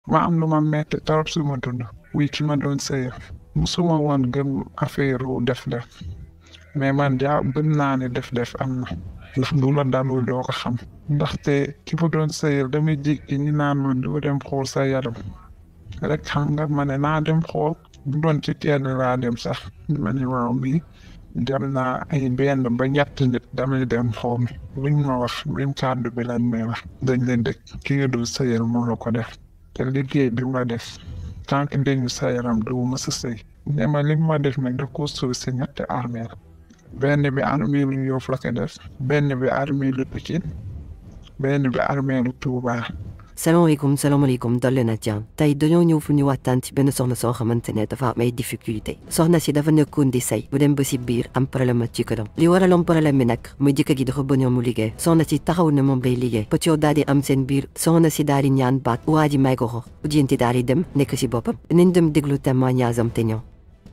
ma am lu ma metti torop suma dund wi ci ma doon sëy musuma woon gëm affaire def mais man gëm naa ne def am na ndax du la dalul doo ko xam ndaxte ki fa doon sëyal damay jékki ñu naan man doo dem xool sa yaram rek xam nga ma ne naa dem xool bu doon ci kenn laa dem sax ma ne waaw bii dem naa ay benn ba ñett nit damay dem xool luñ ma wax luñ kàddu bi lañ may wax dañ leen dëkk ki nga dul sëyal moo la ko def te liggéey bi ma def tant que dégg sa yaram du ma sa sëy ne ma li ma def nag da ko suuf si ñetti armeel benn bi armée lu Yoff la ko def benn bi armée lu Pikine benn bi armée lu Touba. salaamaaleykum dolli na jàmm tey dañoo ñëw fu ñu waxtaan ci benn soxna soo xamante ne dafa am ay difficulté soxna si dafa nekkoon di say bu dem ba si biir am problème ak jëkkëram li waraloon problème bi nag muy jëkkër gi dafa bañoon mu liggéey soxna si taxaw ne moom lay liggéey pëccoo daal di am seen biir soxna si daal di ñaan baat waa ji may ko ko ujjanti daal di dem nekk si boppam nañ dem déglu témoignage am te ñëw.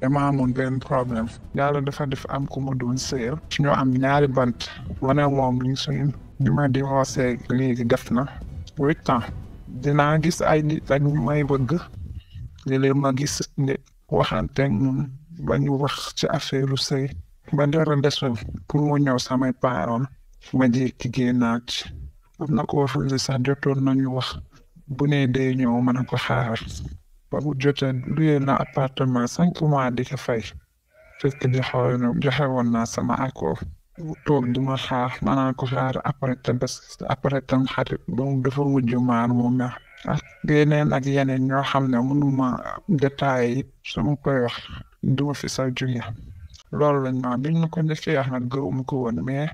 dama amoon benn problème yàlla dafa def am ku ma doon sëyal ñoo am ñaari bant wane moom ñu suñu bi ma divorcé léegi def na 8 ans dinaa gis ay nit ak ñu may bëgg léeg-léeg ma gis nit waxante ñun ba ñu wax ci affaire sëy ba dara desul pour mu ñëw samay parents ma jékki génnaat am na ko fi sax jotoon nañu wax bu ne day ñëw mën a ko xaar ba mu jotee luyee na appartement 5 mois di ko fay fekk di xool joxe woon naa sama accord toog di ma xaar maanaam ko xaar après tam xarit donc dafa mujj maar mu mer ak yeneen ak yeneen ñoo xam ne mënuma détaillé yi su ma koy wax duma fi sax jóge loolu lañ ma biñ ma ko defee wax nag gëwuma ko woon mais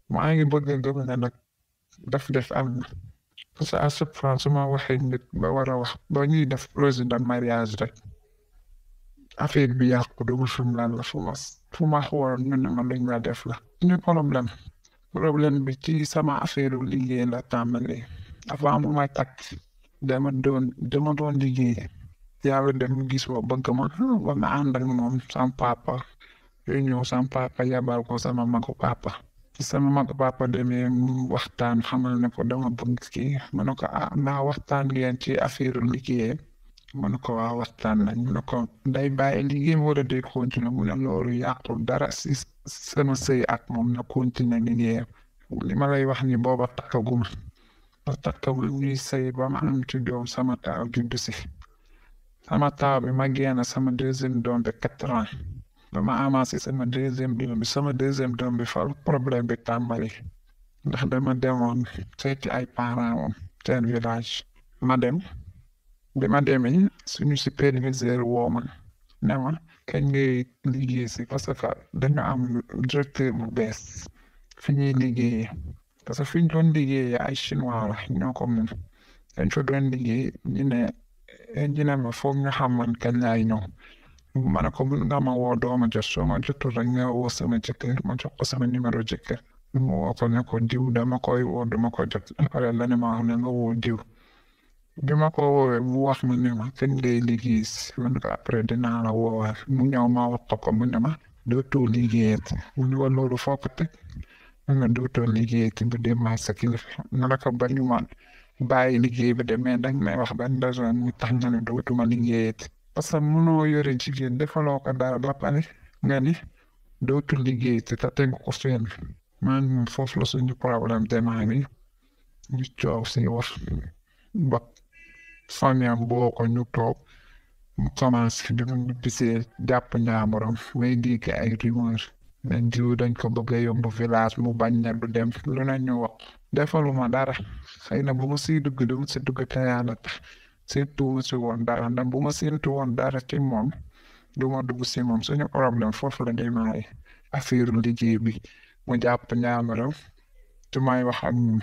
maa ngi bëgg a gëm ne nag def am na parce que à chaque fois su ma waxee nit ba war a wax ba ñuy def projet de mariage rek affaire bi yàqu dugul fi mu lan la fu ma xool ñu ne ma luñ la def la ñu problème bi ci sama affaire liggéey la tàmbalee avant mu may takk dama doon liggéey yàlla dem gis ma bëgg ma ba ma ànd ak moom sama papa yooyu ñëw sama papa yabal ko sama magu papa sama magu papa demee waxtaan xamal ne ko dama bëgg kii ma ne ko naa waxtaan ngeen ci affaire liggéey ma ne ko waa waxtaan nañ mu ne ko day bàyyi liggéey mu wala day continuer mu ne loolu yàqul dara si sama sëy ak moom na continuer liggéeyam li ma lay wax ni booba takkagul ñuy sëy ba ma am ci doom sama taaw juddu si sama taaw bi ma génn sama deuxième doom bi 4 ans ba ma amassé sama deuxième doom bi fa problème bi tàmbali ndax dama demoon seeti ay parents moom seen village ma dem bi ma demee suñu superviseur woo ma ne ma kañ ngay liggéey si parce que dañu am directeur bu bees fi ñuy liggéeyee parce que fi ñu doon liggéeyee ay chinois la ñoo ko moom dañ fa doon liggéey ñu ne ma foog nga xam man kañ laay ñëw ma ne ko mun nga ma woo dooma jot soo ma jotul rek nga woo sama jëkkër ma jox ko sama numéro jëkkër ma woo ko ne ko diw dama koy woo dama ko jot après la ne ma wax ne nga woo diw bi ma ko woowee mu wax ma ne ma kañ ngay liggéey si man ko après dinaa la woowaat mu ñëw ma wax ko mu ne ma dootoo liggéeyati mu ne ma loolu foo ko teg mu ne dootoo liggéeyati bu dee maa sa kilifa ma ne ko bañu ma bàyyi liggéey bi de mais dañ may wax ban raison mu tax nga ne dootuma liggéeyati parce que mënoo yore jigéen defaloo ko dara ba pare nga ni dootul liggéeyati te tegu ko fenn maa ngi foofu la suñu problème demaa bi ñu coow si wax ba famille boo ko ñu toog mu commencé di mu bisee jàpp ñaamuram may dégg ay rumeur dañ diw dañ ko bëgg a yóbbu village mu bañ ne du dem lu ne ñu wax defaluma dara xëy na bu ma siy dugg du ma si dugg te yàlla tax surtout ma si woon dara ndax bu ma séntu woon dara ci moom du ma dugg si moom suñu problème foofu la démarré affaire liggéey bi mu jàpp ñaamuram te may wax ak moom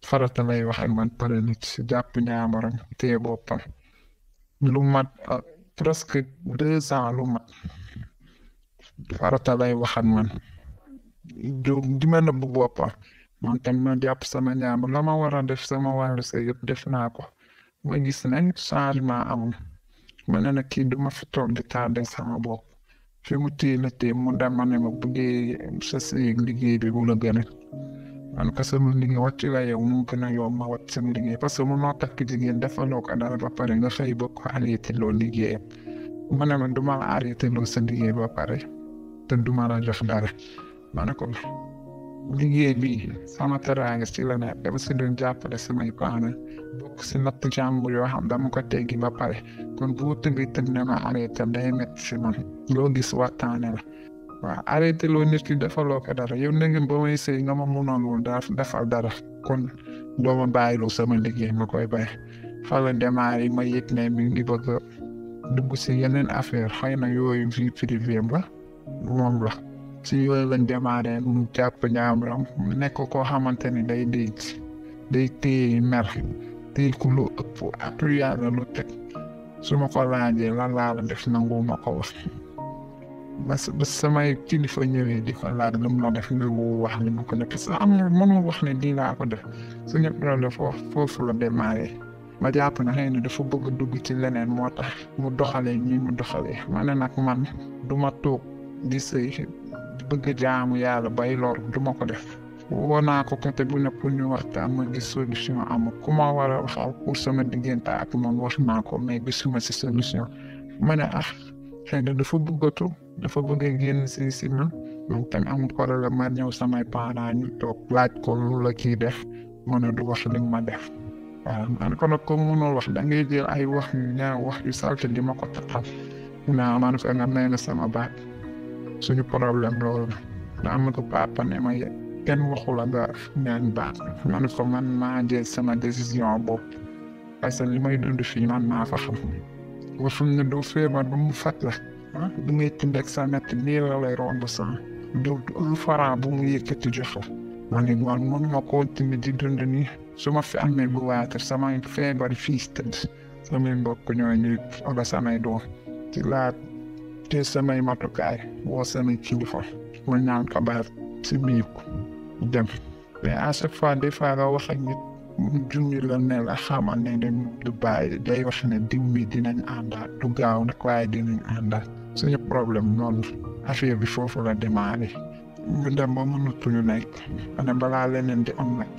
farata lay wax ak man pare nit si jàpp ñaamuram téye boppam lu mat presque 2 ans lu mat farata lay wax ak man di ma nëbb boppam man tam ma jàpp sama ñaamur la ma war a def sama wàllu sa yëpp def naa ko ma gis nañ changement amul ma ne nag kii duma fi toog di tardé sama bopp fi mu téye la téye mu dama ne ma buggee sa sëy liggéey bi mu la gën man ko sama liggéey wàcc la yow mu gën a yomb ma wàcc sama liggéey parce que mënoo takk jigéen defaloo ko dara ba pare nga xëy ba ko arrêté loo liggéeyam ma ne man du ma la arrêté loo sa liggéey ba pare te du ma la jox dara ma ne ko liggéey bi sama teraanga si la nekk dama si doon jàppale samay parents bokk si natt jàmbur yoo xam dama ko teggi ba pare kon bu tëgg ne ma arrêté day métti si man loo gis waxtaane la waaw arrêté loo nit ki defaloo ko dara yow na ngeen ba may sëy nga ma mënoon woon defal dara kon doo ma bàyyiloo sama liggéey ma koy bay fa la démarré ma yëg ne mi ngi bëgg a dugg si yeneen affaire xëy na yooyu vie privée ba moom la si yooyu lañ démarré mu jàpp ñaamram nekk koo xamante ni day téye mer téye ku lu ëpp ak lu yàlla lu teg su ma ko laajee lan laa la def nangu ma ko wax ba samay kilifa ñëwee di ko laaj lu mu la def nangu wax li ma ko def parce que am na mënul wax ne lii laa ko def suñu problème foofu la démarré ma jàpp na xëy na dafa bëgg a dugg ci leneen moo tax mu doxalee ñii mu doxalee ma ne nag man du ma toog di sëy bëgg jaamu yàlla bay lor du ma ko def woo naa ko côté bu ne pour ñu waxtaan ma gis solution amul ku ma war a waxal pour sama diggante ak moom wax naa ko mais gisuma si solution ma ne xëy na dafa bëggatu dafa bëgg a génn si man donc tamit amul problème ma ñëw samay parents ñu toog laaj ko lu la kii def ma ne du wax li ma def waaw man ko nag comme mënul wax da ngay jël ay wax yu ñaaw wax yu salte di ma ko taxal naa man fa nga may na sama baat suñu problème loolu la am ko papa ne ma kenn waxu la nga ñaan baat man ko man maa jël sama décision bopp parce que li may dund fii man maa fa xam waxuñ ne doo feebar ba mu fat la du ngay tënd ak sa nett nii la lay romb san du lu faraa bu mu yëkkati jox la ma ne man mënuma continuer di dund nii su ma fi amee bu waatar samay feebar fii tëdd samay mbokk ñoo ñuy wala samay doom ci laa te samay matukaay woo samay kilifa ma ñaan ko baal si biir dem mais à chaque fois des fois nga wax ak nit junni la ne la xamal ne du bàyyi day wax ne diw mi dinañ àndaat du gaaw nag waaye dinañ àndaat suñu problème noonu affaire bi foofu la démarré ñu dem ba mënatuñu nekk ne balaa leneen di am nag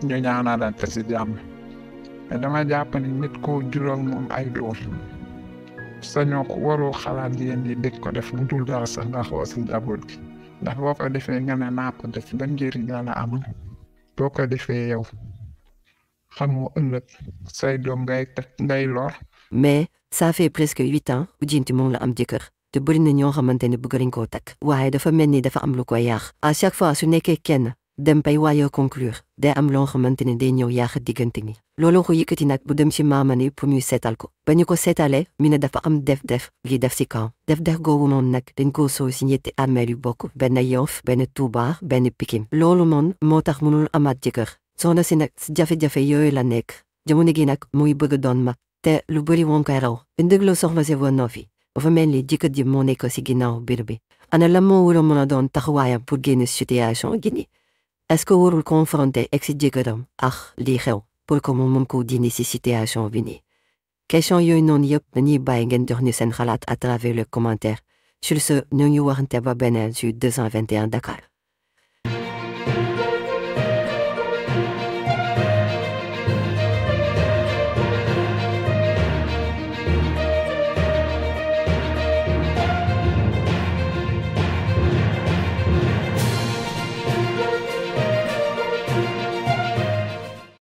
ñu ñaanalante si jàmm mais dama jàpp ne nit koo jural moom ay doom sañoo ko waroo xalaat yéen yi dëkk ko def bu dul dara sax nga xool si njaboot gi ndax boo ko defee nga ne naa ko def ban njëriñ la am boo ko defee yow xam nga ëllëg say doom ngay lor. mais ça fait presque 8 ans bu Jinti moom la am jëkkër te bëri na ñoo xamante ne bëgg nañ koo takk waaye dafa mel ni dafa am lu koy yaax à chaque fois su nekkee kenn dem bay waayoo conclure day am loo xamante ne day ñëw yaax diggante ni looloo ko yëkkati nag bu dem ci maama ni pour ñu seetal ko ba ñu ko seetalee mi ne dafa am def-def gi def ci kaw def-def googu noonu nag dañ koo soow ci ñetti armeel yu bokk benn Yoff benn Touba benn Pikine loolu noonu moo tax mënul amaat jëkkër soxna si nag si jafe-jafe yooyu la nekk jamono gi nag muy bëgg doon mag te lu bëri woon koy raw ndëgloo soxla si woon noo fi dafa mel ni jëkkër ji moo nekk ci ginnaaw biir bi ana la moo war a mën a doon taxawaayam pour génn situation gi ni est-ce que warul confronter ex jëkkëram ak lii xew pour que mu mën koo dindi ci situation bi nii question yooyu noonu yëpp dañuy bàyyi ngeen jox ñu seen xalaat à travers le commentaire sur ce ñoo ngi waxante ba beneen sur 221 Dakar